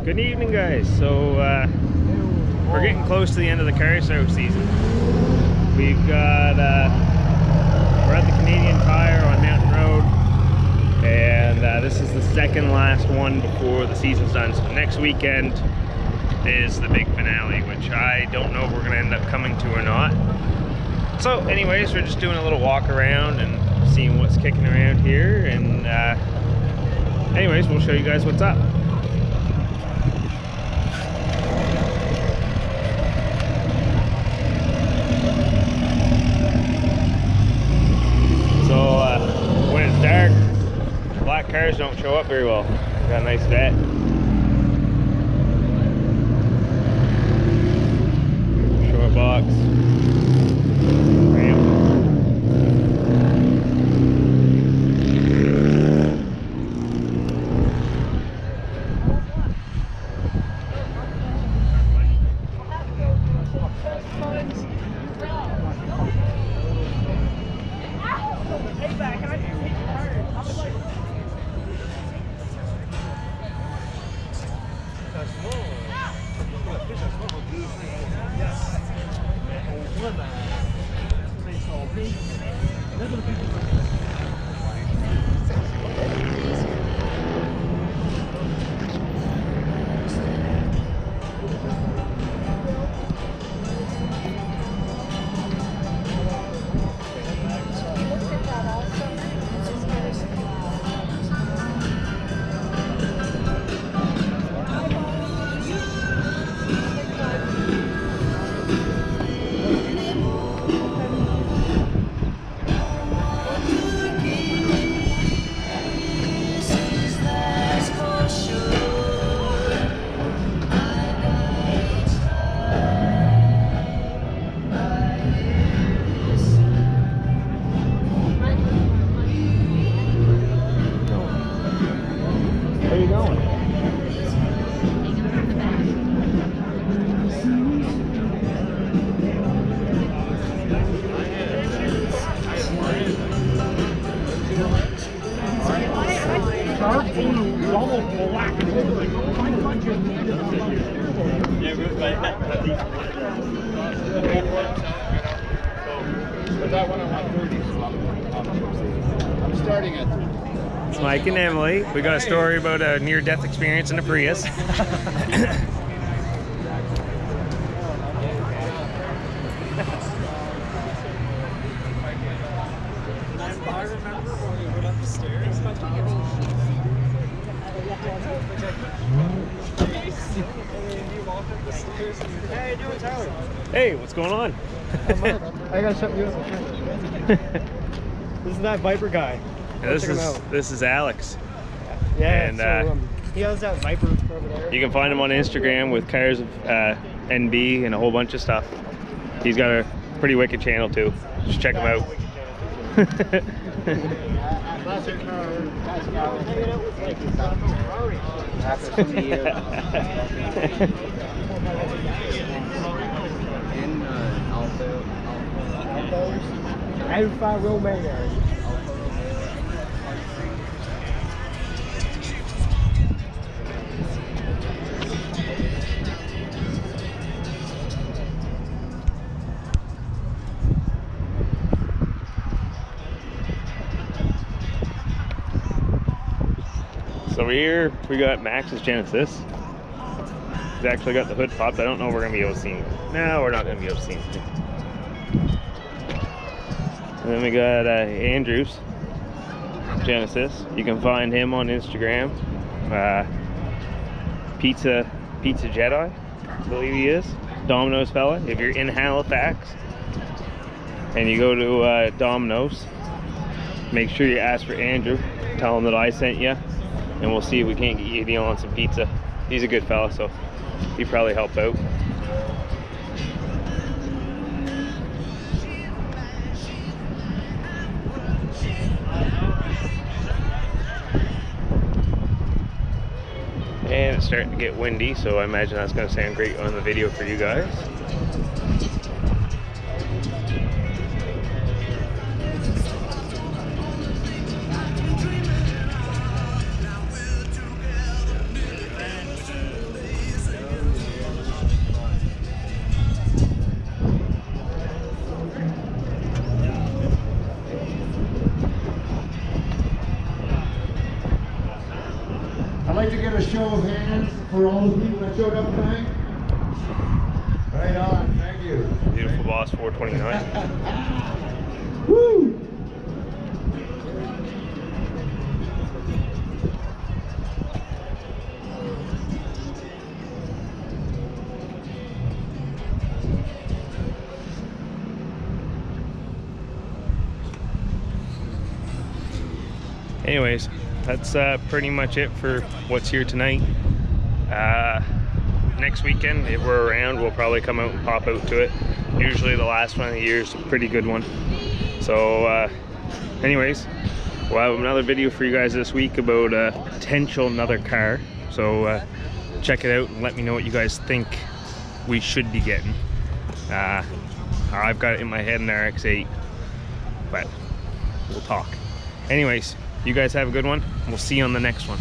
Good evening, guys. So we're getting close to the end of the car show season. We've got we're at the Canadian Tire on Mountain Road, and this is the second last one before the season's done. So next weekend is the big finale, which I don't know if we're gonna end up coming to or not. So anyways, we're just doing a little walk around and seeing what's kicking around here, and anyways, we'll show you guys what's up. When it's dark, black cars don't show up very well. Got a nice vet. Short box. Ramp. It's Mike and Emily. We got a story about a near-death experience in a Prius. Hey, what's going on? I gotta shut you up. This is that Viper guy. Yeah, this is Alex. Yeah, and so, he has that Viper over there. You can find him on Instagram with Cars of NB and a whole bunch of stuff. He's got a pretty wicked channel too. Just check him out. Alpha Romeo. So over here we got Max's Genesis. He's actually got the hood popped. I don't know if we're gonna be able to see him. No, we're not gonna be able to see him. And then we got Andrew's Genesis. You can find him on Instagram. Pizza Jedi, I believe he is. Domino's fella. If you're in Halifax and you go to Domino's, make sure you ask for Andrew. Tell him that I sent you, and we'll see if we can't get you a deal on some pizza. He's a good fella, so he'd probably help out. And it's starting to get windy, so I imagine that's going to sound great on the video for you guys. like to get a show of hands for all the people that showed up tonight. Right on, thank you. Beautiful Boss 429. Woo! Anyways, that's pretty much it for what's here tonight. Next weekend, if we're around, we'll probably come out and pop out to it. Usually the last one of the year is a pretty good one. So anyways, we'll have another video for you guys this week about a potential another car. So check it out and let me know what you guys think we should be getting. I've got it in my head, an RX-8, but we'll talk. Anyways, you guys have a good one. We'll see you on the next one.